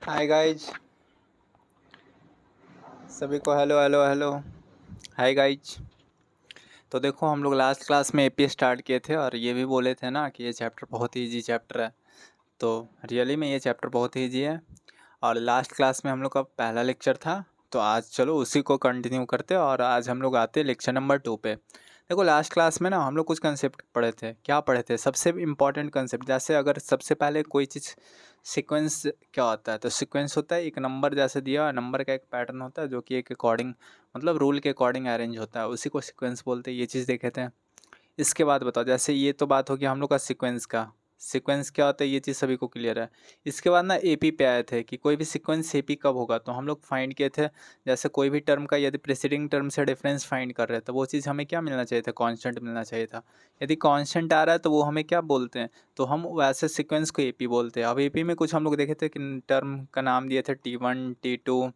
Hi guys, सभी को hello hello hello. Hi guys. तो देखो, हम लोग लास्ट क्लास में एपी स्टार्ट किए थे और ये भी बोले थे ना कि ये चैप्टर बहुत ही ईजी चैप्टर है। तो रियली में ये चैप्टर बहुत ही ईजी है और लास्ट क्लास में हम लोग का पहला लेक्चर था। तो आज चलो उसी को कंटिन्यू करते और आज हम लोग आते लेक्चर नंबर 2 पे। देखो, लास्ट क्लास में ना हम लोग कुछ कंसेप्ट पढ़े थे। क्या पढ़े थे? सबसे इम्पॉर्टेंट कंसेप्ट, जैसे अगर सबसे पहले कोई चीज़ सीक्वेंस क्या होता है, तो सीक्वेंस होता है एक नंबर जैसे दिया, नंबर का एक पैटर्न होता है जो कि एक अकॉर्डिंग मतलब रूल के अकॉर्डिंग अरेंज होता है, उसी को सीक्वेंस बोलते हैं। ये चीज़ देखे थे। इसके बाद बताओ, जैसे ये तो बात होगी हम लोग का सीक्वेंस का। सीक्वेंस क्या होता है ये चीज़ सभी को क्लियर है। इसके बाद ना एपी पे आए थे कि कोई भी सीक्वेंस एपी कब होगा, तो हम लोग फाइंड किए थे। जैसे कोई भी टर्म का यदि प्रेसिडिंग टर्म से डिफरेंस फाइंड कर रहे हैं तो वो चीज़ हमें क्या मिलना चाहिए था? कांस्टेंट मिलना चाहिए था। यदि कांस्टेंट आ रहा है तो वो हमें क्या बोलते हैं? तो हम वैसे सीक्वेंस को एपी बोलते हैं। अब एपी में कुछ हम लोग देखे थे कि टर्म का नाम दिए थे T1 T2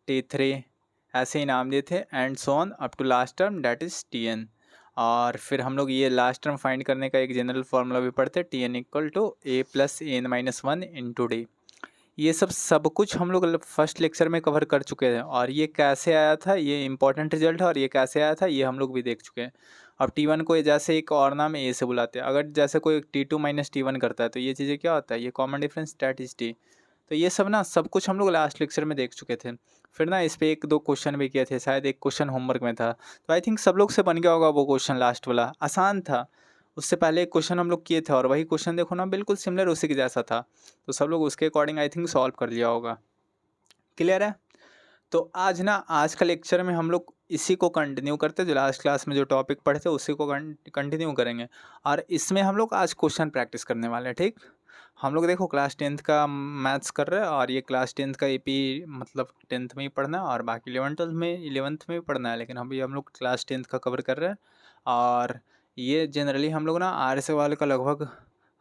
T3, ऐसे ही नाम दिए थे and so on up to last term that is Tn। और फिर हम लोग ये लास्ट टर्म फाइंड करने का एक जनरल फार्मूला भी पढ़ते हैं, Tn equal to a plus n minus one into d. ये सब कुछ हम लोग फर्स्ट लेक्चर में कवर कर चुके हैं और ये कैसे आया था, ये इंपॉर्टेंट रिजल्ट है और ये कैसे आया था ये हम लोग भी देख चुके हैं। अब T1 को जैसे एक और नाम ए से बुलाते हैं। अगर जैसे कोई T2 माइनस T1 करता है तो ये चीज़ें क्या होता है? ये common difference that is T. तो ये सब ना सब कुछ हम लोग लास्ट लेक्चर में देख चुके थे। फिर ना इस पे एक दो क्वेश्चन भी किए थे, शायद एक क्वेश्चन होमवर्क में था। तो आई थिंक सब लोग से बन गया होगा वो क्वेश्चन, लास्ट वाला आसान था। उससे पहले एक क्वेश्चन हम लोग किए थे और वही क्वेश्चन देखो ना बिल्कुल सिमिलर उसी के जैसा था। तो सब लोग उसके अकॉर्डिंग आई थिंक सॉल्व कर लिया होगा। क्लियर है? तो आज ना आज का लेक्चर में हम लोग इसी को कंटिन्यू करते हैं, जो लास्ट क्लास में जो टॉपिक पढ़े थे उसी को कंटिन्यू करेंगे। और इसमें हम लोग आज क्वेश्चन प्रैक्टिस करने वाले हैं। ठीक, हम लोग देखो क्लास 10th का मैथ्स कर रहे हैं और ये क्लास 10th का एपी मतलब 10th में ही पढ़ना है और बाकी 11th में भी पढ़ना है, लेकिन अभी हम लोग क्लास 10th का कवर कर रहे हैं। और ये जनरली हम लोग ना आर्य सवाल का लगभग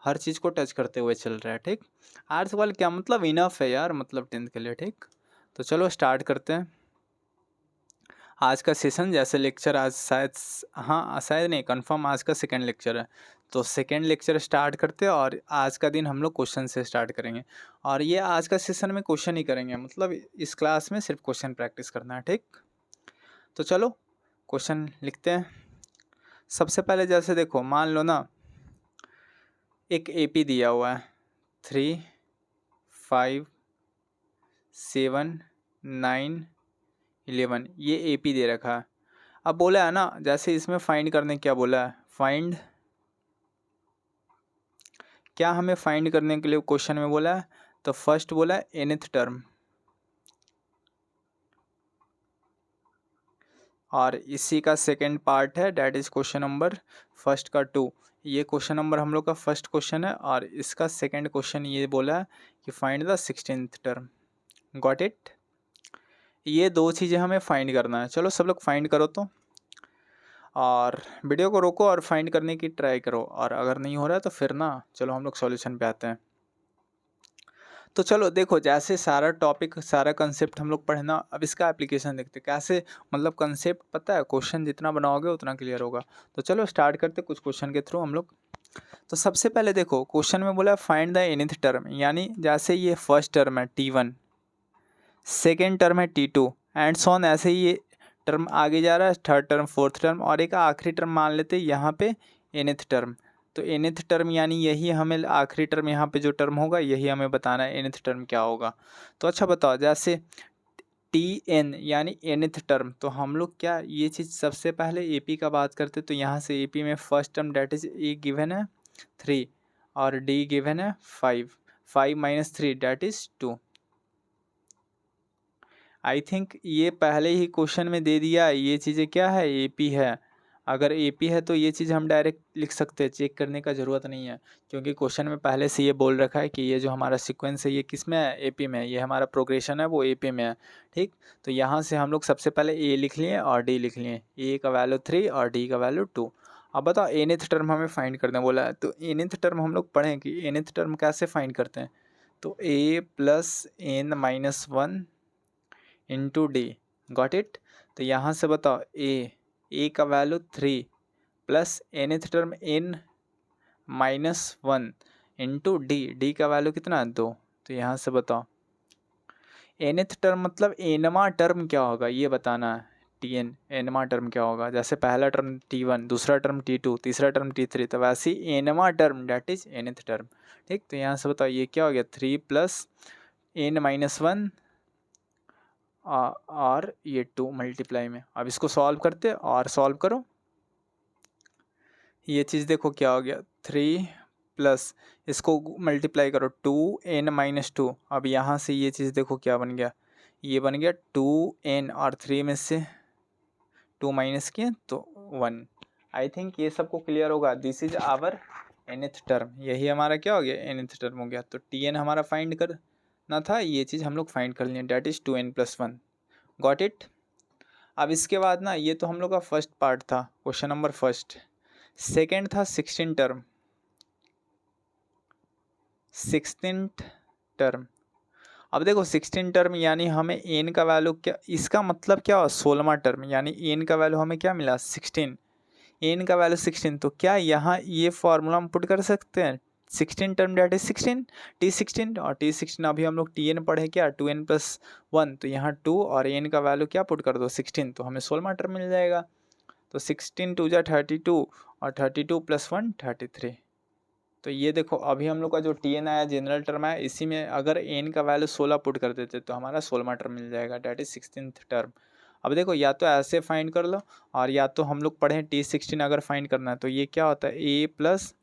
हर चीज़ को टच करते हुए चल रहा है। ठीक, आर्य सवाल क्या मतलब इनफ है यार, मतलब 10th के लिए। ठीक, तो चलो स्टार्ट करते हैं आज का सेशन। जैसे लेक्चर आज शायद, हाँ शायद नहीं, कंफर्म आज का सेकंड लेक्चर है। तो सेकंड लेक्चर स्टार्ट करते हैं और आज का दिन हम लोग क्वेश्चन से स्टार्ट करेंगे। और ये आज का सेशन में क्वेश्चन ही करेंगे, मतलब इस क्लास में सिर्फ क्वेश्चन प्रैक्टिस करना है। ठीक, तो चलो क्वेश्चन लिखते हैं। सबसे पहले जैसे देखो, मान लो ना एक एपी दिया हुआ है 3 5 7 9 11, ये एपी दे रखा है। अब बोला है ना, जैसे इसमें फाइंड करने क्या बोला है, फाइंड, क्या हमें फाइंड करने के लिए क्वेश्चन में बोला है? तो फर्स्ट बोला है nth टर्म, और इसी का सेकंड पार्ट है that is question number first का 2। ये क्वेश्चन नंबर हम लोग का फर्स्ट क्वेश्चन है और इसका सेकंड क्वेश्चन ये बोला है कि find the 16th term. Got it? ये दो चीज़ें हमें फाइंड करना है। चलो सब लोग फाइंड करो तो, और वीडियो को रोको और फाइंड करने की ट्राई करो, और अगर नहीं हो रहा है तो फिर ना चलो हम लोग सॉल्यूशन पे आते हैं। तो चलो देखो, जैसे सारा टॉपिक सारा कंसेप्ट हम लोग पढ़ना, अब इसका एप्लीकेशन देखते कैसे। मतलब कंसेप्ट पता है, क्वेश्चन जितना बनाओगे उतना क्लियर होगा। तो चलो स्टार्ट करते कुछ क्वेश्चन के थ्रू हम लोग। तो सबसे पहले देखो क्वेश्चन में बोला फाइंड द nth टर्म, यानी जैसे ये फर्स्ट टर्म है T1, सेकेंड टर्म है T2 एंड सो ऑन, ऐसे ही ये टर्म आगे जा रहा है, थर्ड टर्म, फोर्थ टर्म, और एक आखिरी टर्म मान लेते हैं यहाँ पे nth टर्म। तो nth टर्म यानी यही हमें आखिरी टर्म, यहाँ पे जो टर्म होगा यही हमें बताना है nth टर्म क्या होगा। तो अच्छा बताओ, जैसे Tn यानी nth टर्म, तो हम लोग क्या ये चीज़ सबसे पहले AP का बात करते, तो यहाँ से AP में first term that is A given है 3 और D गिवन है 5, 5 minus 3 that is 2। I think ये पहले ही क्वेश्चन में दे दिया, ये चीज़ें क्या है, एपी है। अगर एपी है तो ये चीज़ हम डायरेक्ट लिख सकते हैं, चेक करने का ज़रूरत नहीं है, क्योंकि क्वेश्चन में पहले से ये बोल रखा है कि ये जो हमारा सीक्वेंस है ये किस में है, एपी में है। ये हमारा प्रोग्रेशन है वो एपी में है। ठीक, तो यहाँ से हम लोग सबसे पहले ए लिख लिए और डी लिख लिए, ए का वैल्यू 3 और डी का वैल्यू 2। अब बताओ nth टर्म हमें फाइंड करने बोला है, तो nth टर्म हम लोग पढ़ें कि nth टर्म कैसे फाइंड करते हैं। तो a plus n minus one into d. Got it? तो यहाँ से बताओ ए का value 3 plus nth term n minus one into d, d का वैल्यू कितना है 2। तो यहाँ से बताओ nth टर्म मतलब एनवा टर्म क्या होगा ये बताना है। tn एनवा टर्म क्या होगा, जैसे पहला टर्म t1, दूसरा टर्म t2, तीसरा टर्म t3, तो वैसे ही एनवा term that is nth term. ठीक, तो यहाँ से बताओ ये क्या हो गया, 3 प्लस n-1 और ये 2 मल्टीप्लाई में। अब इसको सॉल्व करते और सॉल्व करो, ये चीज़ देखो क्या हो गया, 3 प्लस इसको मल्टीप्लाई करो 2n-2। अब यहाँ से ये चीज़ देखो क्या बन गया, ये बन गया 2n और 3 में से 2 माइनस किए तो 1। आई थिंक ये सबको क्लियर होगा। This is our nth term, यही हमारा क्या हो गया, nth टर्म हो गया। तो tn हमारा फाइंड करना था, ये चीज़ हम लोग फाइंड कर लिए, date is 2n+1। Got it. अब इसके बाद ना, ये तो हम लोग का फर्स्ट पार्ट था, क्वेश्चन नंबर फर्स्ट। सेकेंड था 16 टर्म, 16 टर्म। अब देखो 16 टर्म यानी हमें n का वैल्यू क्या, इसका मतलब क्या हुआ, 16वां टर्म, यानी n का वैल्यू हमें क्या मिला, 16। n का वैल्यू 16, तो क्या यहाँ ये फॉर्मूला हम पुट कर सकते हैं, 16 टर्म डेट इज 16 t16, और t16 अभी हम लोग tn पढ़े क्या, 2n+1, तो यहाँ 2 और n का वैल्यू क्या पुट कर दो 16, तो हमें 16वां टर्म मिल जाएगा। तो 16 2 जा 32 और 32 + 1 33। तो ये देखो अभी हम लोग का जो tn आया जनरल टर्म आया, इसी में अगर n का वैल्यू 16 पुट कर देते तो हमारा 16वां टर्म मिल जाएगा, डेट इज 16th टर्म। अब देखो या तो ऐसे फाइंड कर लो, और या तो हम लोग पढ़े t16 अगर फाइंड करना है तो ये क्या होता है, a +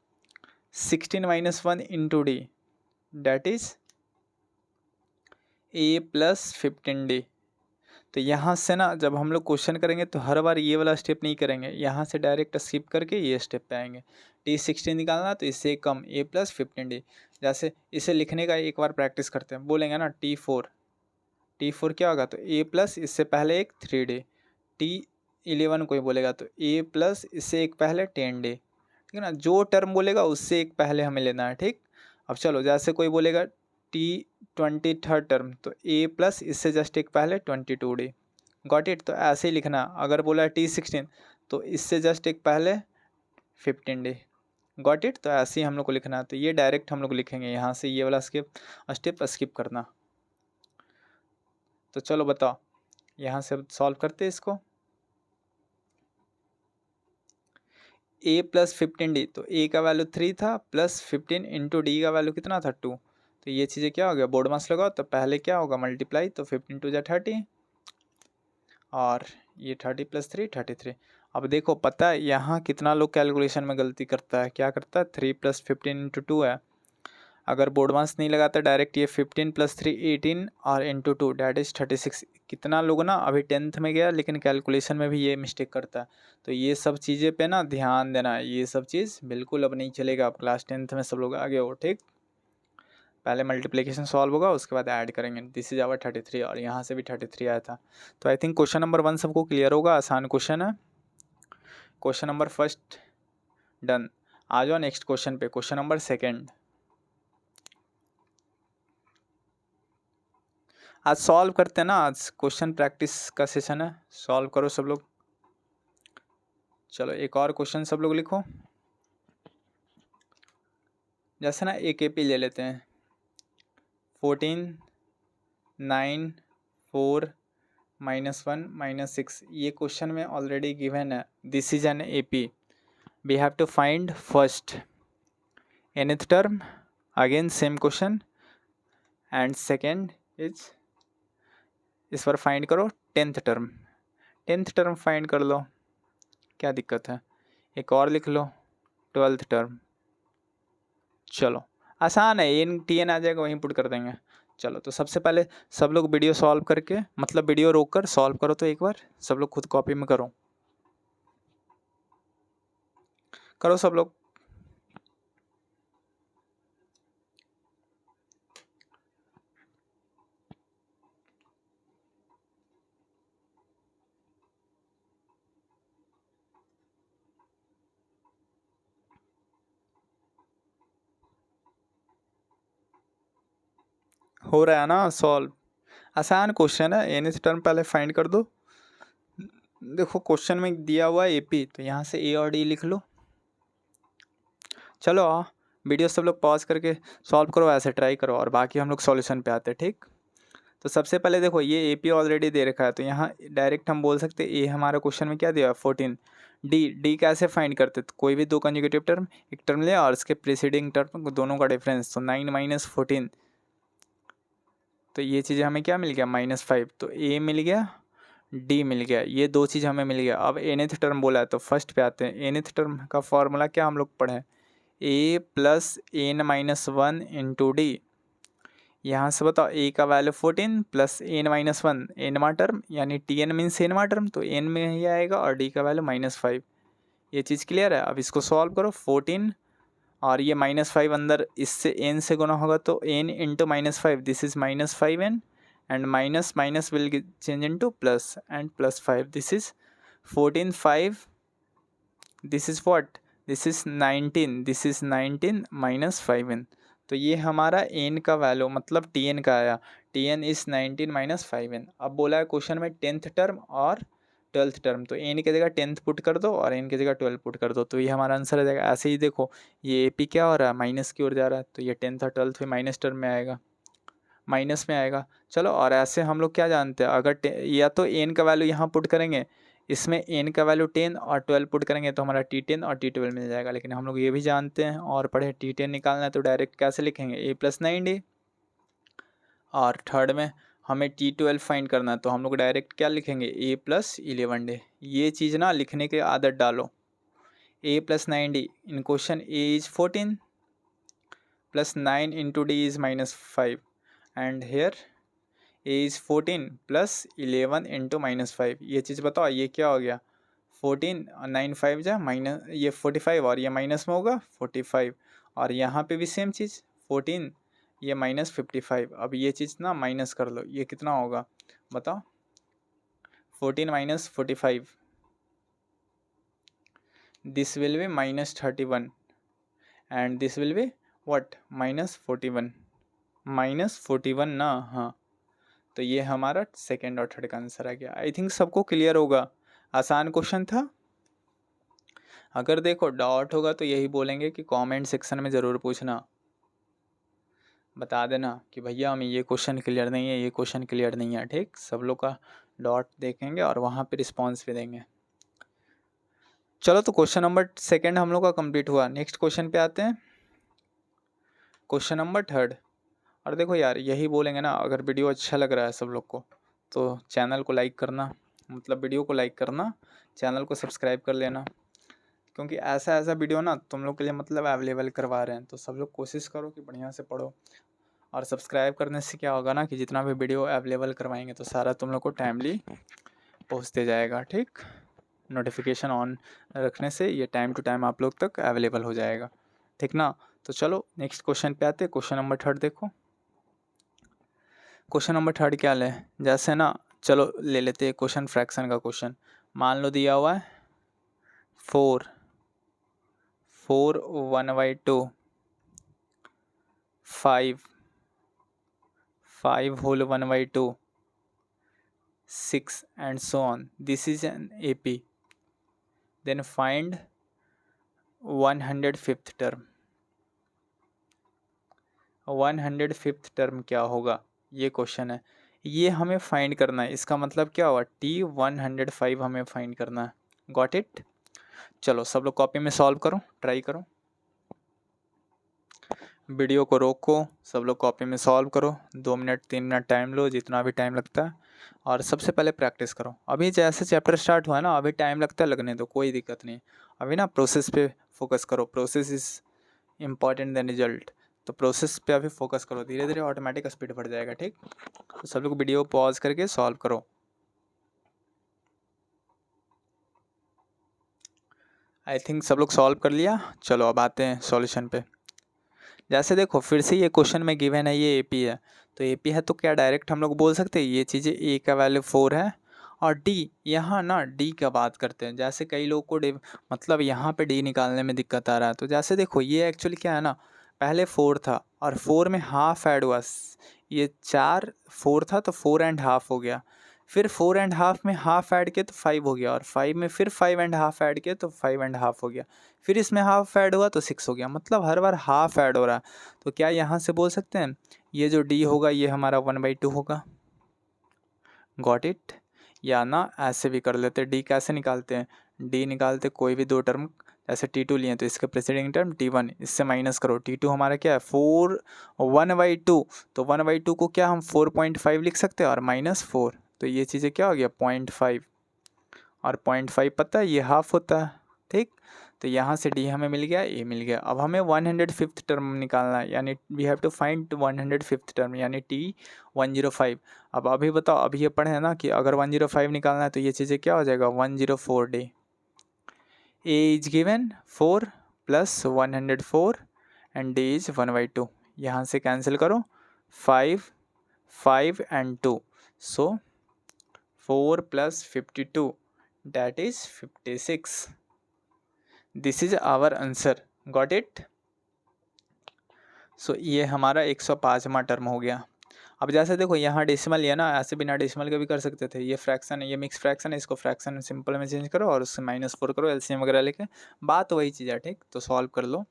16-1 into d, that is a + 15d। तो यहाँ से ना जब हम लोग क्वेश्चन करेंगे तो हर बार ये वाला स्टेप नहीं करेंगे, यहाँ से डायरेक्ट स्किप करके ये स्टेप पे आएंगे। t16 निकालना तो इससे कम a + 15d। जैसे इसे लिखने का एक बार प्रैक्टिस करते हैं, बोलेंगे ना t4 क्या होगा, तो a प्लस इससे पहले एक 3d, t11 कोई बोलेगा तो a प्लस इससे एक पहले 10d। ठीक है ना, जो टर्म बोलेगा उससे एक पहले हमें लेना है। ठीक, अब चलो जैसे कोई बोलेगा t23 टर्म, तो a प्लस इससे जस्ट एक पहले 22d। Got it. तो ऐसे ही लिखना, अगर बोला t16 तो इससे जस्ट एक पहले 15d। Got it. तो ऐसे ही हम लोग को लिखना है, तो ये डायरेक्ट हम लोग लिखेंगे, यहाँ से ये वाला स्टेप स्किप करना। तो चलो बताओ, यहाँ से सॉल्व करते इसको। a + 15d, तो a का वैल्यू 3 था प्लस 15 इंटू डी का वैल्यू कितना था 2। तो ये चीज़ें क्या हो गया, बोर्ड मास लगाओ, तो पहले क्या होगा मल्टीप्लाई, तो 15 2 जा 30 और ये 30 + 3 33। अब देखो पता है यहाँ कितना लोग कैलकुलेशन में गलती करता है, क्या करता है, 3 + 15 इंटू 2 है, अगर बोर्ड मास नहीं लगाता डायरेक्ट ये 15 + 3 18 और इंटू 2 डेट इज 36। कितना लोग ना अभी 10th में गया लेकिन कैलकुलेशन में भी ये मिस्टेक करता है। तो ये सब चीज़ें पे ना ध्यान देना है, ये सब चीज़ बिल्कुल अब नहीं चलेगा। आप क्लास 10th में सब लोग आगे हो। ठीक, पहले मल्टीप्लिकेशन सॉल्व होगा उसके बाद ऐड करेंगे। दिस इज आवर 33 और यहाँ से भी 33 आया था। तो आई थिंक क्वेश्चन नंबर 1 सबको क्लियर होगा, आसान क्वेश्चन है। Question number first done. आ जाओ नेक्स्ट क्वेश्चन पे, क्वेश्चन नंबर सेकेंड। आज सॉल्व करते हैं ना, आज क्वेश्चन प्रैक्टिस का सेशन है, सॉल्व करो सब लोग। चलो एक और क्वेश्चन सब लोग लिखो। जैसे ना एक एपी ले लेते हैं, 14 9 4 -1 -6। ये क्वेश्चन में ऑलरेडी गिवन है, this is an AP, we have to find first nth term, again same question, and second is इस बार फाइंड करो 10th term. 10th term find कर लो, क्या दिक्कत है। एक और लिख लो 12th टर्म। चलो आसान है, एन टी एन आ जाएगा वहीं पुट कर देंगे। चलो तो सबसे पहले सब लोग वीडियो सॉल्व करके, मतलब वीडियो रोक कर सॉल्व करो, तो एक बार सब लोग खुद कॉपी में करो सब लोग। हो रहा है ना सॉल्व, आसान क्वेश्चन है। एन टर्म पहले फाइंड कर दो। देखो क्वेश्चन में दिया हुआ है एपी, तो यहाँ से ए और डी लिख लो। चलो वीडियो सब लोग पॉज करके सॉल्व करो, ऐसे ट्राई करो, और बाकी हम लोग सॉल्यूशन पे आते हैं। ठीक, तो सबसे पहले देखो ये ए पी ऑलरेडी दे रखा है, तो यहाँ डायरेक्ट हम बोल सकते हैं ए हमारा क्वेश्चन में क्या दिया 14। डी कैसे फाइंड करते, तो कोई भी दो कंजुगेटिव टर्म, एक टर्म लिया और उसके प्रीसीडिंग टर्म दोनों का डिफरेंस, तो 9 माइनस 14, तो ये चीज़ हमें क्या मिल गया -5, तो ए मिल गया, डी मिल गया, ये दो चीज़ हमें मिल गया। अब nth टर्म बोला है तो फर्स्ट पे आते हैं। nth टर्म का फॉर्मूला क्या हम लोग पढ़े, a plus n-1 into D. यहाँ से बताओ a का वैल्यू 14 प्लस n-1, nवा टर्म यानी tn मीन्स nवा टर्म, तो n में ही आएगा, और d का वैल्यू -5। ये चीज़ क्लियर है। अब इसको सॉल्व करो, 14 और ये -5 अंदर इससे n से गुना होगा, तो n into -5, this is -5n, and minus will change into plus, and +5, this is 14 5, this is what, this is 19, this is 19 minus 5n, तो ये हमारा n का वैल्यू मतलब tn का आया, tn इज 19 माइनस 5n। अब बोला है क्वेश्चन में 10th टर्म और 12th टर्म, तो n की जगह 10th पुट कर दो और n की जगह 12 पुट कर दो, तो ये हमारा आंसर आ जाएगा। ऐसे ही देखो ये AP क्या हो रहा है, माइनस की ओर जा रहा है, तो ये 10th और 12th भी माइनस टर्म में आएगा, माइनस में आएगा। चलो, और ऐसे हम लोग क्या जानते हैं, अगर या तो n का वैल्यू यहाँ पुट करेंगे, इसमें n का वैल्यू 10 और 12 पुट करेंगे तो हमारा T10 और T12 मिल जाएगा। लेकिन हम लोग ये भी जानते हैं और पढ़े, T10 निकालना है तो डायरेक्ट कैसे लिखेंगे, a + 9d, और थर्ड में हमें T12 फाइंड करना है तो हम लोग डायरेक्ट क्या लिखेंगे, a + 11d। ये चीज़ ना लिखने की आदत डालो, a + 9d in question a is 14 plus 9 into d is -5, and here a is 14 plus 11 into -5। ये चीज़ बताओ ये क्या हो गया, 14 और 9 5 जा माइनस, ये 45 और ये माइनस में होगा 45, और यहाँ पे भी सेम चीज़ 14, ये -55। अब ये चीज़ ना माइनस कर लो, ये कितना होगा बताओ, 14 minus 45, this will be -31, and this will be what, -41, -41 ना, हाँ, तो ये हमारा सेकेंड और थर्ड का आंसर आ गया। आई थिंक सबको क्लियर होगा, आसान क्वेश्चन था। अगर देखो डाउट होगा तो यही बोलेंगे कि कमेंट सेक्शन में ज़रूर पूछना, बता देना कि भैया हमें ये क्वेश्चन क्लियर नहीं है, ये क्वेश्चन क्लियर नहीं है, ठीक। सब लोग का डॉट देखेंगे और वहाँ पे रिस्पॉन्स भी देंगे। चलो, तो क्वेश्चन नंबर सेकेंड हम लोग का कंप्लीट हुआ। नेक्स्ट क्वेश्चन पे आते हैं, क्वेश्चन नंबर थर्ड। और देखो यार, यही बोलेंगे ना, अगर वीडियो अच्छा लग रहा है सब लोग को तो चैनल को लाइक करना, मतलब वीडियो को लाइक करना, चैनल को सब्सक्राइब कर लेना, क्योंकि ऐसा वीडियो ना तुम लोग के लिए मतलब अवेलेबल करवा रहे हैं। तो सब लोग कोशिश करो कि बढ़िया से पढ़ो, और सब्सक्राइब करने से क्या होगा ना कि जितना भी वीडियो अवेलेबल करवाएंगे तो सारा तुम लोग को टाइमली पहुँचते जाएगा, ठीक। नोटिफिकेशन ऑन रखने से ये टाइम टू टाइम आप लोग तक अवेलेबल हो जाएगा, ठीक ना। तो चलो नेक्स्ट क्वेश्चन पे आते हैं। क्वेश्चन नंबर थर्ड देखो, क्वेश्चन नंबर थर्ड क्या ले, जैसे ना चलो ले लेते हैं क्वेश्चन फ्रैक्शन का क्वेश्चन। मान लो दिया हुआ है 4 1/2, 5 whole 1/2, 6 and so on. This is an AP. Then find 105th term. 105th term क्या होगा, ये क्वेश्चन है, ये हमें फाइंड करना है। इसका मतलब क्या हुआ, T105 हमें फाइंड करना है। Got it. चलो सब लोग कॉपी में सॉल्व करो, ट्राई करो, वीडियो को रोको, सब लोग कॉपी में सॉल्व करो, 2 मिनट 3 मिनट टाइम लो, जितना भी टाइम लगता है, और सबसे पहले प्रैक्टिस करो। अभी जैसे चैप्टर स्टार्ट हुआ है ना, अभी टाइम लगता है, लगने दो, कोई दिक्कत नहीं। अभी ना प्रोसेस पे फोकस करो, process is important than result. तो प्रोसेस पे अभी फोकस करो, धीरे धीरे ऑटोमेटिक स्पीड बढ़ जाएगा, ठीक। तो सब लोग वीडियो पॉज करके सॉल्व करो। आई थिंक सब लोग सॉल्व कर लिया। चलो अब आते हैं सॉल्यूशन पे। जैसे देखो फिर से ये क्वेश्चन में गिवन है, ये AP है, तो AP है तो क्या डायरेक्ट हम लोग बोल सकते हैं ये चीज़ें, A का वैल्यू 4 है, और D यहाँ ना D का बात करते हैं। जैसे कई लोग को मतलब यहाँ पे D निकालने में दिक्कत आ रहा है, तो जैसे देखो ये एक्चुअली क्या है ना, पहले 4 था और 4 में हाफ ऐड हुआ, ये 4 था तो 4.5 हो गया, फिर 4.5 में हाफ ऐड किया तो 5 हो गया, और 5 में फिर 5.5 ऐड किया तो 5.5 हो गया, फिर इसमें हाफ ऐड हुआ तो 6 हो गया, मतलब हर बार हाफ ऐड हो रहा है। तो क्या यहाँ से बोल सकते हैं ये जो D होगा ये हमारा 1/2 होगा, गॉट इट। या ना ऐसे भी कर लेते, डी कैसे निकालते हैं, डी निकालते कोई भी दो टर्म, जैसे T2 लिए तो इसका प्रेसिडिंग टर्म T1, इससे माइनस करो, T2 हमारा क्या है 4 1/2, तो 1/2 को क्या हम 4.5 लिख सकते हैं और -4, तो ये चीज़ें क्या हो गया 0.5, और 0.5 पता है ये हाफ होता है, ठीक। तो यहाँ से डी हमें मिल गया, ए मिल गया। अब हमें 105th टर्म निकालना है, यानी we have to find 105th term यानी T105। अब अभी बताओ, अभी ये पढ़े हैं ना कि अगर 105 निकालना है तो ये चीज़ें क्या हो जाएगा 104 d. A is given 4 + 104 and d is 1/2। यहाँ से कैंसिल करो 5 5 and 2, so 4 + 52 that is 56। This is our answer, got it. So ये हमारा 105वां टर्म हो गया। अब जैसे देखो यहाँ डेसिमल लिया ना, ऐसे बिना डेसिमल के भी कर सकते थे, ये फ्रैक्शन है, ये मिक्स फ्रैक्शन है, इसको फ्रैक्शन सिंपल में चेंज करो और उससे -4 करो, एलसीएम वगैरह लेके, बात वही चीज़ है, ठीक। तो सॉल्व कर लो,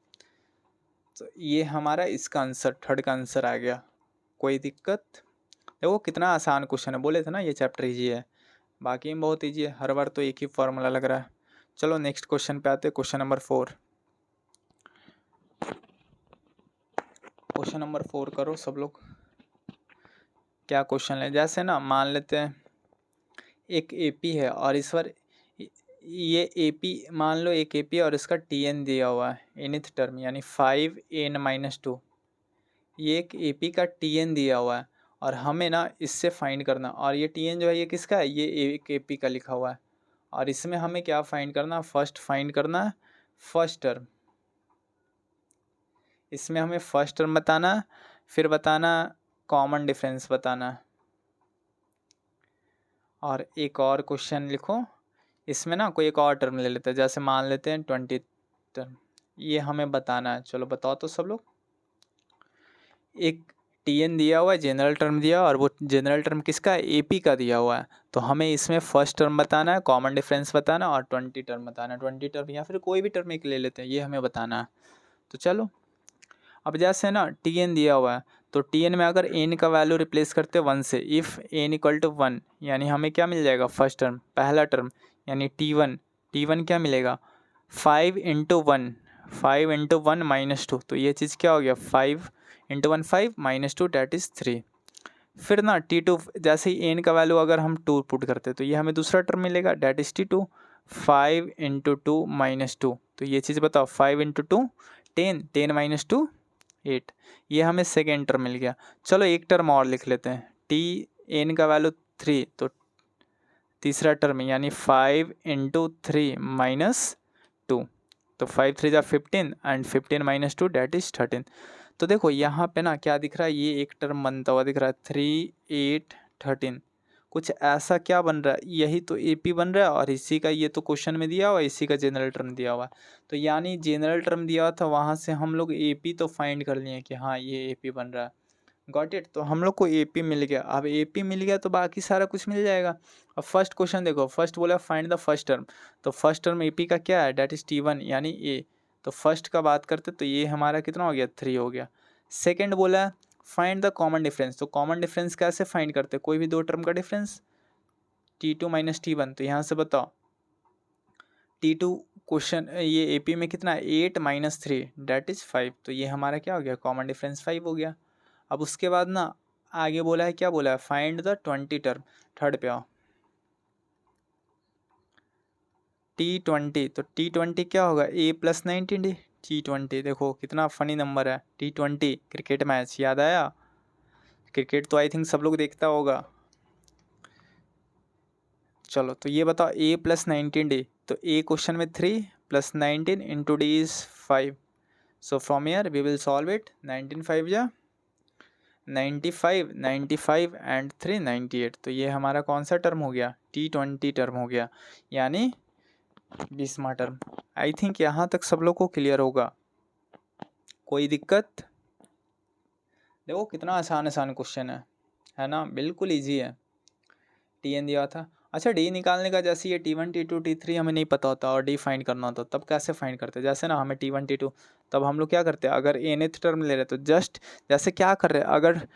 तो ये हमारा इसका आंसर, थर्ड का आंसर आ गया। कोई दिक्कत? देखो कितना आसान क्वेश्चन है, बोले थे ना ये चैप्टर ईजी है, बाकी में बहुत ईजी है, हर बार तो एक ही फॉर्मूला लग रहा है। चलो नेक्स्ट क्वेश्चन पे आते हैं, क्वेश्चन नंबर 4। क्वेश्चन नंबर 4 करो सब लोग। क्या क्वेश्चन है, जैसे ना मान लेते हैं एक एपी है और इस पर ये एपी मान लो, एक एपी और इसका टीएन दिया हुआ है nth टर्म यानी 5n-2, ये एक एपी का टीएन दिया हुआ है और हमें ना इससे फाइंड करना, और ये टीएन जो है ये किसका है, ये एक एपी का लिखा हुआ है, और इसमें हमें क्या फाइंड करना, फर्स्ट फाइंड करना है फर्स्ट टर्म, इसमें हमें फर्स्ट टर्म बताना, फिर बताना कॉमन डिफरेंस बताना। और एक और क्वेश्चन लिखो, इसमें ना कोई एक और टर्म ले लेते हैं, जैसे मान लेते हैं 20 टर्म, ये हमें बताना है। चलो बताओ तो सब लोग। एक टीएन दिया हुआ है, जनरल टर्म दिया, और वो जनरल टर्म किसका है, एपी का दिया हुआ है, तो हमें इसमें फर्स्ट टर्म बताना है, कॉमन डिफरेंस बताना और 20 टर्म बताना है। 20 टर्म या फिर कोई भी टर्म एक ले लेते हैं, ये हमें बताना है। तो चलो, अब जैसे ना टीएन दिया हुआ है, तो टीएन में अगर एन का वैल्यू रिप्लेस करते 1 से, इफ़ एन = 1, यानी हमें क्या मिल जाएगा, फर्स्ट टर्म पहला टर्म यानी T1 क्या मिलेगा 5 × 1, 5 × 1 - 2, तो ये चीज़ क्या हो गया 5 × 1 5 - 2 डेट इज़ 3। फिर ना T2, जैसे ही एन का वैल्यू अगर हम 2 पुट करते तो ये हमें दूसरा टर्म मिलेगा डेट इज़ T2, 5 × 2 - 2, तो ये चीज़ बताओ 5 × 2 10, 10 - 2 8, ये हमें सेकेंड टर्म मिल गया। चलो एक टर्म और लिख लेते हैं, टी एन का वैल्यू 3, तो तीसरा टर्म यानी 5 × 3 - 2, तो 5 3 = 15 एंड 15 - 2 डेट इज़ 13। तो देखो यहाँ पे ना क्या दिख रहा है, ये एक टर्म बनता हुआ दिख रहा है 3 8 13, कुछ ऐसा क्या बन रहा है, यही तो एपी बन रहा है, और इसी का ये तो क्वेश्चन में दिया हुआ है, इसी का जनरल टर्म दिया हुआ है, तो यानी जनरल टर्म दिया हुआ था वहाँ से हम लोग एपी तो फाइंड कर लिए कि हाँ ये एपी बन रहा है, गॉट इट। तो हम लोग को एपी मिल गया, अब एपी मिल गया तो बाकी सारा कुछ मिल जाएगा। अब फर्स्ट क्वेश्चन देखो, फर्स्ट बोला फाइंड द फर्स्ट टर्म, तो फर्स्ट टर्म एपी का क्या है, डेट इज T1 यानी ए, तो फर्स्ट का बात करते तो ये हमारा कितना हो गया 3 हो गया। सेकेंड बोला फाइंड द कॉमन डिफरेंस, तो कॉमन डिफरेंस कैसे फाइंड करते, कोई भी दो टर्म का डिफरेंस T2 - T1, तो यहाँ से बताओ T2 क्वेश्चन ये एपी में कितना है 8 - 3 डेट इज़ 5, तो ये हमारा क्या हो गया कॉमन डिफरेंस 5 हो गया। अब उसके बाद ना आगे बोला है, क्या बोला है, फाइंड द 20 टर्म, थर्ड पे आओ T20, तो T20 क्या होगा a + 19 T20, देखो कितना फनी नंबर है T20, क्रिकेट मैच याद आया, क्रिकेट तो आई थिंक सब लोग देखता होगा। चलो तो ये बताओ a + 19d, तो a क्वेश्चन में 3 + 19 × d is 5, so from here we will solve it, 19 5 जा 95, 95 एंड 3 98, तो ये हमारा कौन सा टर्म हो गया T20 टर्म हो गया, यानी 20वां टर्म। आई थिंक यहाँ तक सब लोग को क्लियर होगा, कोई दिक्कत? देखो कितना आसान आसान क्वेश्चन है ना, बिल्कुल इजी है। टीएन दिया था, अच्छा डी निकालने का, जैसे ये T1 T2 T3 हमें नहीं पता होता और डी फाइंड करना होता, तब कैसे फाइंड करते, जैसे ना हमें T1 T2, तब हम लोग क्या करते हैं, अगर nth टर्म ले रहे तो जस्ट जैसे क्या कर रहे हैं, अगर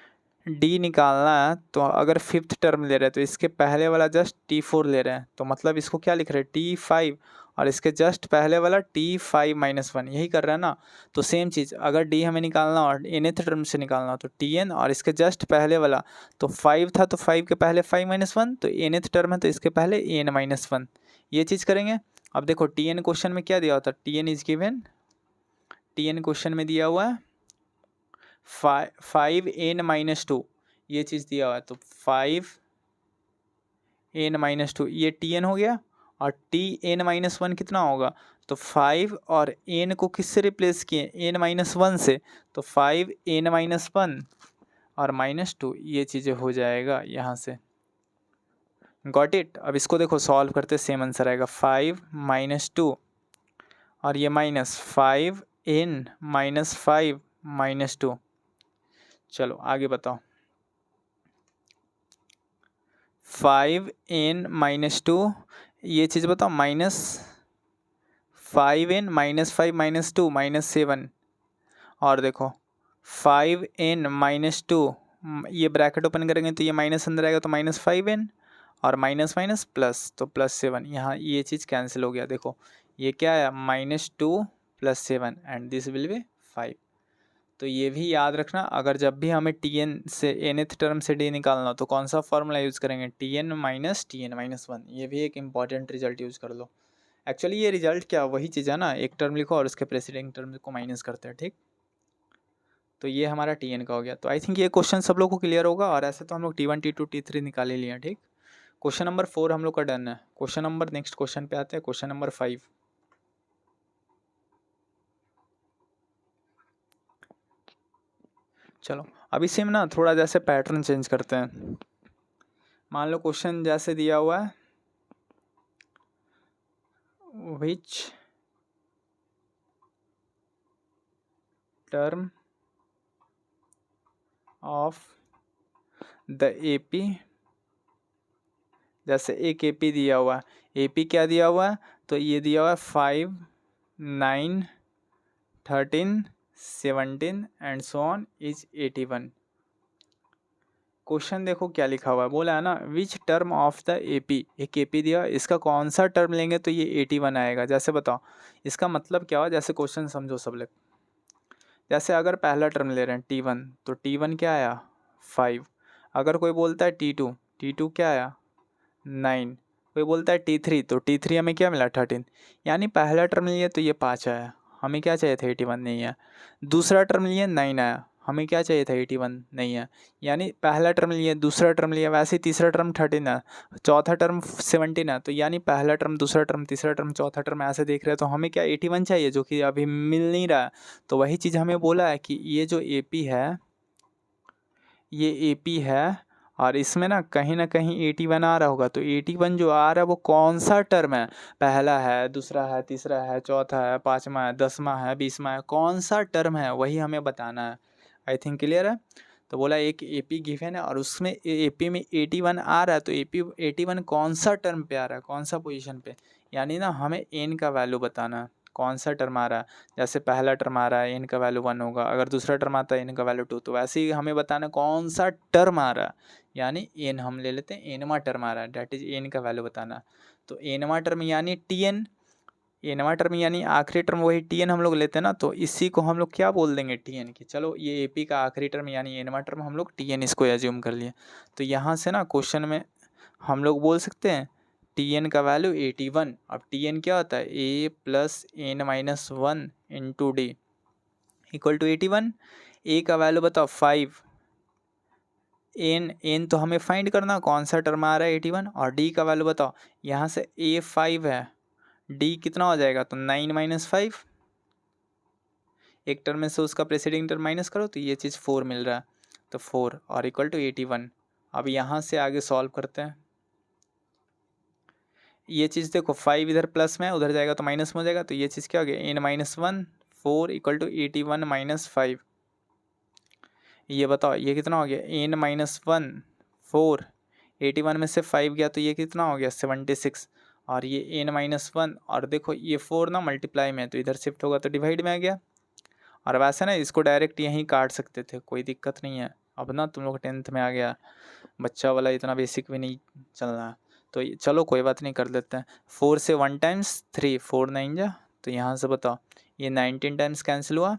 डी निकालना है तो अगर फिफ्थ टर्म ले रहे हैं तो इसके पहले वाला जस्ट T4 ले रहे हैं, तो मतलब इसको क्या लिख रहे हैं T5, और इसके जस्ट पहले वाला T5-1 यही कर रहे हैं ना। तो सेम चीज़ अगर डी हमें निकालना और nth टर्म से निकालना हो तो Tn, और इसके जस्ट पहले वाला तो 5 था तो 5 के पहले 5-1, तो nth टर्म है तो इसके पहले n-1, ये चीज़ करेंगे। अब देखो Tn क्वेश्चन में क्या दिया होता है, Tn is given, Tn question में दिया हुआ है 5n-2, ये चीज़ दिया हुआ है, तो 5n-2 ये Tn हो गया, और Tn-1 कितना होगा, तो 5 और n को किससे रिप्लेस किए, n-1 से, तो 5n-1 और -2, ये चीज़ें हो जाएगा यहाँ से। Got it. अब इसको देखो सॉल्व करते सेम आंसर आएगा, 5-2 और ये -5n-5 -2। चलो आगे बताओ, 5n-2 ये चीज़ बताओ, -5n-5 -2 -7, और देखो 5n-2 ये ब्रैकेट ओपन करेंगे तो ये माइनस अंदर आएगा तो -5n, और माइनस माइनस प्लस तो +7, यहाँ ये चीज़ कैंसिल हो गया। देखो ये क्या है, -2 + 7 एंड दिस विल बी 5। तो ये भी याद रखना, अगर जब भी हमें Tn से nth टर्म से d निकालना हो तो कौन सा फॉर्मूला यूज़ करेंगे, Tn - Tn-1। ये भी एक इम्पॉर्टेंट रिजल्ट यूज़ कर लो। एक्चुअली ये रिजल्ट क्या वही चीज़ है ना, एक टर्म लिखो और उसके प्रेसिडेंट टर्म को माइनस करते हैं, ठीक। तो ये हमारा Tn का हो गया। तो आई थिंक ये क्वेश्चन सब लोग को क्लियर होगा, और ऐसे तो हम लोग T1 T2 T3 निकाल ही लिए, ठीक। क्वेश्चन नंबर 4 हम लोग का डन है। क्वेश्चन नंबर नेक्स्ट क्वेश्चन पे आते हैं, क्वेश्चन नंबर 5। चलो अभी सेम ना थोड़ा जैसे पैटर्न चेंज करते हैं। मान लो क्वेश्चन जैसे दिया हुआ है, which term of the AP, जैसे एक एपी दिया हुआ है, एपी क्या दिया हुआ है, तो ये दिया हुआ है 5, 9, 13, 17 and so on is 81। Question देखो क्या लिखा हुआ है, बोला है ना which term of the AP, एक एपी दिया, इसका कौन सा टर्म लेंगे तो ये 81 आएगा। जैसे बताओ इसका मतलब क्या हुआ, जैसे क्वेश्चन समझो सब लोग। जैसे अगर पहला टर्म ले रहे हैं T1, तो T1 क्या आया 5। अगर कोई बोलता है T2, T2 क्या आया 9। कोई बोलता है T3, तो T3 हमें क्या मिला 13। यानी पहला टर्म लिए तो ये 5 आया, हमें क्या चाहिए था 81 नहीं है। दूसरा टर्म लिए 9 आया, हमें क्या चाहिए था 81 नहीं है। यानी पहला टर्म लिए, दूसरा टर्म लिया, वैसे ही तीसरा टर्म 13 है, चौथा टर्म 17 है। तो यानी पहला टर्म, दूसरा टर्म, तीसरा टर्म, चौथा टर्म ऐसे देख रहे हैं, तो हमें क्या 81 चाहिए, जो कि अभी मिल नहीं रहा है। तो वही चीज़ हमें बोला है कि ये जो एपी है, ये एपी है, और इसमें ना कहीं 81 आ रहा होगा। तो 81 जो आ रहा है वो कौन सा टर्म है, पहला है, दूसरा है, तीसरा है, चौथा है, पाँचवा है, 10वां है, 20वां है, कौन सा टर्म है वही हमें बताना है। आई थिंक क्लियर है। तो बोला एक एपी गिवन है और उसमें एपी में 81 आ रहा है, तो एपी 81 कौन सा टर्म पे आ रहा है, कौन सा पोजीशन पे, यानी ना हमें एन का वैल्यू बताना है, कौन सा टर्म आ रहा है। जैसे पहला टर्म आ रहा है, एन का वैल्यू 1 होगा, अगर दूसरा टर्म आता है एन का वैल्यू 2, तो वैसे ही हमें बताना कौन सा टर्म आ रहा है। यानी एन हम ले लेते हैं, एनवा टर्म आ रहा है, डैट इज एन का वैल्यू बताना। तो एनवा टर्म यानी Tn, एनवा टर्म यानी आखिरी टर्म वही Tn हम लोग लेते हैं ना, तो इसी को हम लोग क्या बोल देंगे Tn की। चलो ये एपी का आखिरी टर्म यानी एनवा टर्म हम लोग Tn इसको एज्यूम कर लिए। तो यहाँ से ना क्वेश्चन में हम लोग बोल सकते हैं Tn का वैल्यू 81। अब Tn क्या होता है, a + n-1 into d equal to 81। a का वैल्यू बताओ 5, n तो हमें फाइंड करना कौन सा टर्म आ रहा है 81, और d का वैल्यू बताओ। यहाँ से a 5 है, d कितना हो जाएगा, तो 9 - 5, एक टर्म में से उसका प्रेसिडिंग टर्म माइनस करो तो ये चीज़ 4 मिल रहा है, तो 4 और इक्वल टू 81। अब यहाँ से आगे सॉल्व करते हैं। ये चीज़ देखो 5 इधर प्लस में उधर जाएगा तो माइनस में हो जाएगा, तो ये चीज़ क्या हो गया n-1 4 इक्वल टू 81 - 5। ये बताओ ये कितना हो गया, n-1 4, 81 में से 5 गया तो ये कितना हो गया 76, और ये n-1 और देखो ये 4 ना मल्टीप्लाई में है तो इधर शिफ्ट होगा तो डिवाइड में आ गया। और वैसे ना इसको डायरेक्ट यहीं काट सकते थे, कोई दिक्कत नहीं है, अब ना तुम लोग 10th में आ गया, बच्चा वाला इतना बेसिक भी नहीं चलना है। तो चलो कोई बात नहीं, कर लेते हैं। 4 से 1 टाइम्स 3, 4 9 जा, तो यहाँ से बताओ ये 19 टाइम्स कैंसिल हुआ,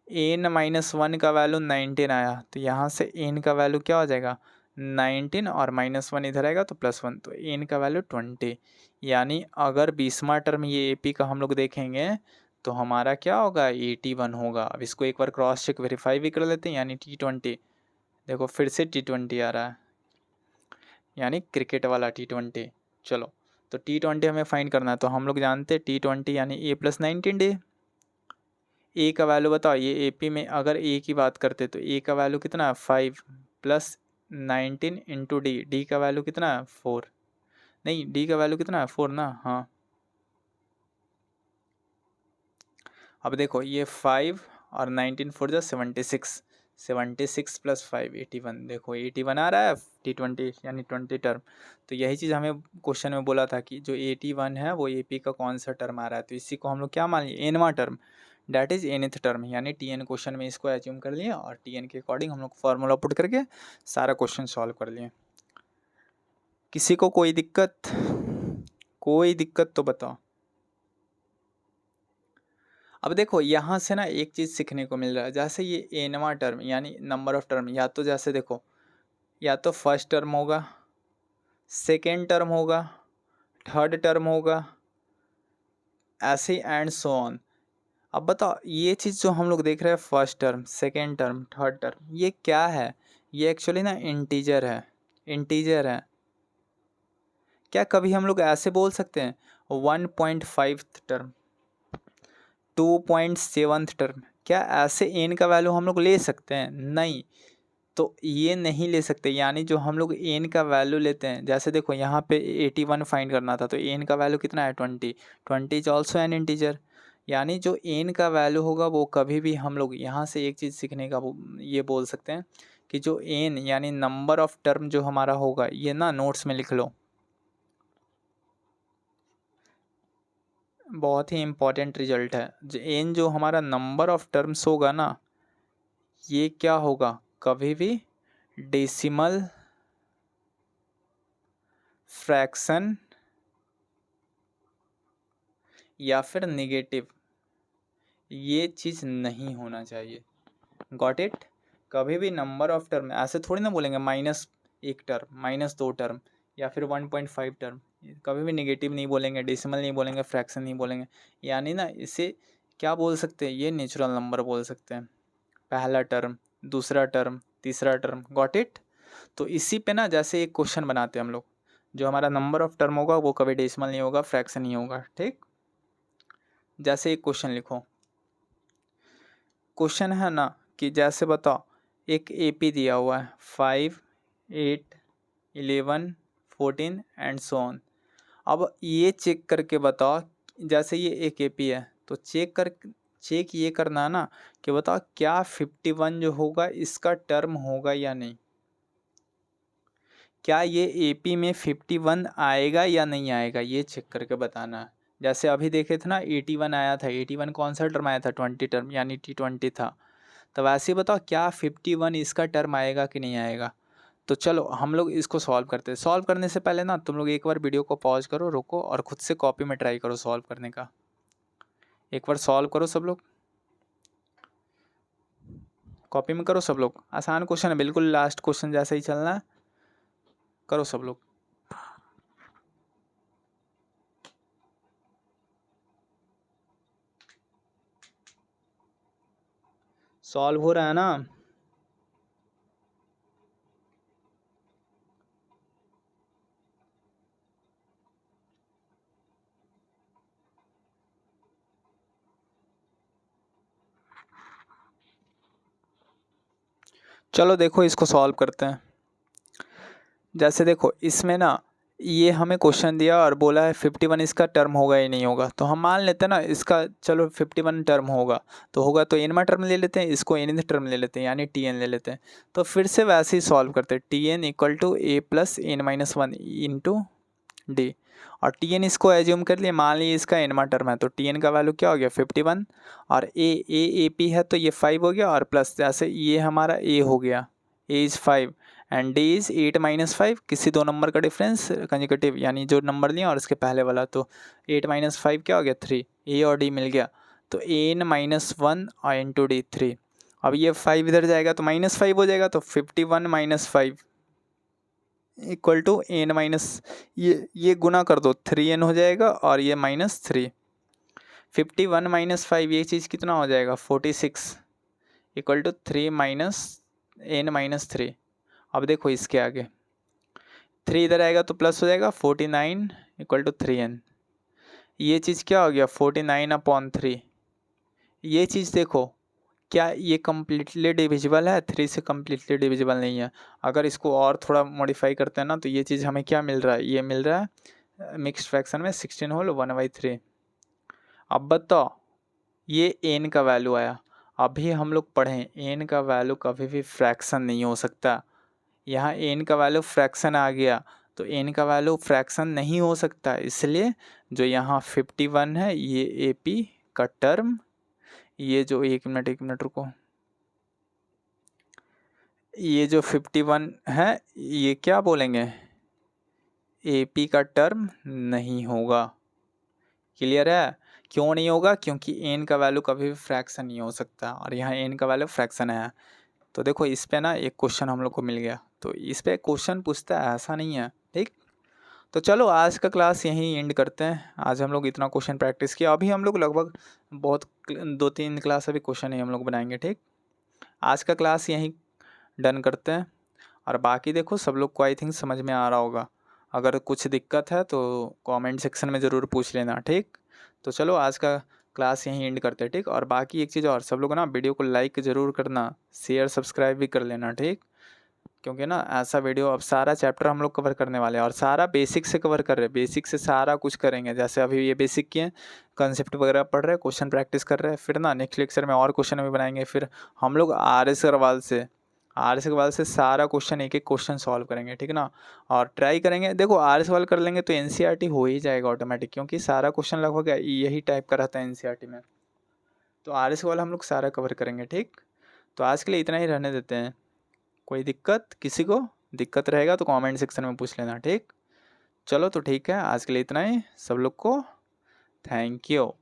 n-1 का वैल्यू 19 आया, तो यहाँ से n का वैल्यू क्या हो जाएगा 19 और -1 इधर आएगा तो +1, तो n का वैल्यू 20। यानी अगर 20वां टर्म ये AP का हम लोग देखेंगे तो हमारा क्या होगा 81 होगा। अब इसको एक बार क्रॉस चेक वेरीफाई भी कर लेते हैं, यानी T20, देखो फिर से T20 आ रहा है, यानी क्रिकेट वाला T20। चलो तो T20 हमें फाइंड करना है, तो हम लोग जानते हैं T20 यानी A+19D। ए का वैल्यू बताओ, ये AP में अगर ए की बात करते तो ए का वैल्यू कितना है 5 + 19 × डी का वैल्यू कितना है 4, नहीं डी का वैल्यू कितना है 4 ना, हाँ। अब देखो ये 5 और 19 4 जा 76, 76 + 5 81, देखो 81 आ रहा है T20 यानी 20 टर्म। तो यही चीज़ हमें क्वेश्चन में बोला था कि जो 81 है वो AP का कौन सा टर्म आ रहा है, तो इसी को हम लोग क्या मान लिए एनवा term, that is nth term, यानी TN क्वेश्चन में इसको एज्यूम कर लिए और TN के अकॉर्डिंग हम लोग फार्मूला पुट करके सारा क्वेश्चन सॉल्व कर लिए। किसी को कोई दिक्कत, कोई दिक्कत तो बताओ। अब देखो यहाँ से ना एक चीज़ सीखने को मिल रहा है, जैसे ये एनवा टर्म यानी नंबर ऑफ टर्म, या तो जैसे देखो या तो फर्स्ट टर्म होगा, सेकेंड टर्म होगा, थर्ड टर्म होगा, ऐसे एंड सो ऑन। अब बताओ ये चीज़ जो हम लोग देख रहे हैं first term, second term, third term, ये क्या है, ये एक्चुअली ना इंटीजर है, इंटीजर है। क्या कभी हम लोग ऐसे बोल सकते हैं 1.5 टर्म, 2.7 टर्म, क्या ऐसे एन का वैल्यू हम लोग ले सकते हैं? नहीं, तो ये नहीं ले सकते। यानी जो हम लोग एन का वैल्यू लेते हैं, जैसे देखो यहाँ पे 81 फाइंड करना था, तो एन का वैल्यू कितना है 20, 20 इज ऑल्सो एन इंटीजर। यानी जो एन का वैल्यू होगा वो कभी भी हम लोग यहाँ से एक चीज़ सीखने का ये बोल सकते हैं कि जो एन यानी नंबर ऑफ टर्म जो हमारा होगा, ये ना नोट्स में लिख लो, बहुत ही इम्पॉर्टेंट रिजल्ट है। जो एन जो हमारा नंबर ऑफ टर्म्स होगा ना, ये क्या होगा कभी भी डेसिमल फ्रैक्शन या फिर नेगेटिव, ये चीज़ नहीं होना चाहिए। Got it? कभी भी नंबर ऑफ टर्म ऐसे थोड़ी ना बोलेंगे -1 टर्म, -2 टर्म या फिर 1.5 टर्म, कभी भी नेगेटिव नहीं बोलेंगे, डेसिमल नहीं बोलेंगे, फ्रैक्शन नहीं बोलेंगे। यानी ना इसे क्या बोल सकते हैं, ये नेचुरल नंबर बोल सकते हैं, पहला टर्म, दूसरा टर्म, तीसरा टर्म। Got it? तो इसी पे ना जैसे एक क्वेश्चन बनाते हैं हम लोग, जो हमारा नंबर ऑफ टर्म होगा वो कभी डेसिमल नहीं होगा, फ्रैक्शन नहीं होगा, ठीक। जैसे एक क्वेश्चन लिखो, क्वेश्चन है ना कि जैसे बताओ एक AP दिया हुआ है 5 8 11 14 एंड सो ऑन। अब ये चेक करके बताओ, जैसे ये एक AP है तो चेक ये करना है ना कि बताओ क्या 51 जो होगा इसका टर्म होगा या नहीं, क्या ये AP में 51 आएगा या नहीं आएगा, ये चेक करके बताना है। जैसे अभी देखे थे ना 81 आया था, 81 कौन सा टर्म आया था 20 टर्म यानी T20 था। तब ऐसे ही बताओ क्या 51 इसका टर्म आएगा कि नहीं आएगा। तो चलो हम लोग इसको सॉल्व करते हैं। सॉल्व करने से पहले ना तुम लोग एक बार वीडियो को पॉज करो, रुको और खुद से कॉपी में ट्राई करो सॉल्व करने का। एक बार सॉल्व करो सब लोग, कॉपी में करो सब लोग। आसान क्वेश्चन है बिल्कुल, लास्ट क्वेश्चन जैसे ही चलना है, करो सब लोग। सॉल्व हो रहा है ना? चलो देखो इसको सॉल्व करते हैं। जैसे देखो इसमें ना ये हमें क्वेश्चन दिया और बोला है 51 इसका टर्म होगा या नहीं होगा, तो हम मान लेते हैं ना इसका, चलो 51 टर्म होगा तो होगा, तो एनवा टर्म ले लेते हैं, इसको nth टर्म ले लेते हैं यानी TN ले लेते हैं। तो फिर से वैसे ही सॉल्व करते हैं, TN = A + n-1 × D, और TN इसको एज्यूम कर लिए, मान लीजिए इसका एनवा टर्म है, तो TN का वैल्यू क्या हो गया 51, और AP है तो ये 5 हो गया, और प्लस जैसे ये हमारा A हो गया, A is 5 and D is 8 - 5, किसी दो नंबर का डिफरेंस कंसेक्यूटिव यानी जो नंबर लिया और उसके पहले वाला, तो 8 - 5 क्या हो गया 3, ए और डी मिल गया, तो एन -1 और इंटू डी 3। अब ये 5 इधर जाएगा तो -5 हो जाएगा, तो 51 - 5 इक्वल टू एन माइनस, ये गुना कर दो 3n हो जाएगा और ये -3। 51 - 5 ये चीज़ कितना हो जाएगा 46 इक्वल टू 3 - n - 3। अब देखो इसके आगे 3 इधर आएगा तो प्लस हो जाएगा 49 इक्वल टू 3n। ये चीज़ क्या हो गया 49/3। ये चीज़ देखो क्या ये कम्प्लीटली डिविजिबल है, 3 से कम्प्लीटली डिविजिबल नहीं है। अगर इसको और थोड़ा मॉडिफाई करते हैं ना तो ये चीज़ हमें क्या मिल रहा है, ये मिल रहा है मिक्स्ड फ्रैक्शन में 16 होल 1/3। अब बताओ ये n का वैल्यू आया, अभी हम लोग पढ़ें n का वैल्यू कभी भी फ्रैक्शन नहीं हो सकता। यहाँ n का वैल्यू फ्रैक्शन आ गया तो n का वैल्यू फ्रैक्शन नहीं हो सकता, इसलिए जो यहाँ 51 है ये AP का टर्म, ये जो एक मिनट रुको, ये जो 51 है ये क्या बोलेंगे AP का टर्म नहीं होगा। क्लियर है, क्यों नहीं होगा, क्योंकि n का वैल्यू कभी भी फ्रैक्शन नहीं हो सकता और यहाँ n का वैल्यू फ्रैक्शन है। तो देखो इस पे ना एक क्वेश्चन हम लोग को मिल गया, तो इस पे क्वेश्चन पूछता है, ऐसा नहीं है। ठीक, तो चलो आज का क्लास यहीं एंड करते हैं। आज हम लोग इतना क्वेश्चन प्रैक्टिस किया, अभी हम लोग लगभग बहुत 2-3 क्लास अभी क्वेश्चन ही हम लोग बनाएंगे। ठीक, आज का क्लास यहीं डन करते हैं और बाकी देखो सब लोग को आई थिंक समझ में आ रहा होगा। अगर कुछ दिक्कत है तो कमेंट सेक्शन में ज़रूर पूछ लेना। ठीक, तो चलो आज का क्लास यहीं एंड करते हैं। ठीक, और बाकी एक चीज़ और, सब लोग ना वीडियो को लाइक ज़रूर करना, शेयर सब्सक्राइब भी कर लेना। ठीक, क्योंकि ना ऐसा वीडियो अब सारा चैप्टर हम लोग कवर करने वाले हैं और सारा बेसिक से कवर कर रहे हैं, बेसिक से सारा कुछ करेंगे। जैसे अभी ये बेसिक किए, कंसेप्ट वगैरह पढ़ रहे हैं, क्वेश्चन प्रैक्टिस कर रहे हैं, फिर ना नेक्स्ट लेक्चर में और क्वेश्चन भी बनाएंगे। फिर हम लोग आर एस अग्रवाल से सारा क्वेश्चन एक एक क्वेश्चन सॉल्व करेंगे। ठीक ना, और ट्राई करेंगे, देखो आर एस अग्रवाल कर लेंगे तो NCERT हो ही जाएगा ऑटोमेटिक, क्योंकि सारा क्वेश्चन लगभग यही टाइप का रहता है NCERT में। तो आर एस अग्रवाल हम लोग सारा कवर करेंगे। ठीक, तो आज के लिए इतना ही रहने देते हैं। कोई दिक्कत, किसी को दिक्कत रहेगा तो कमेंट सेक्शन में पूछ लेना। ठीक, चलो तो ठीक है, आज के लिए इतना ही। सब लोग को थैंक यू।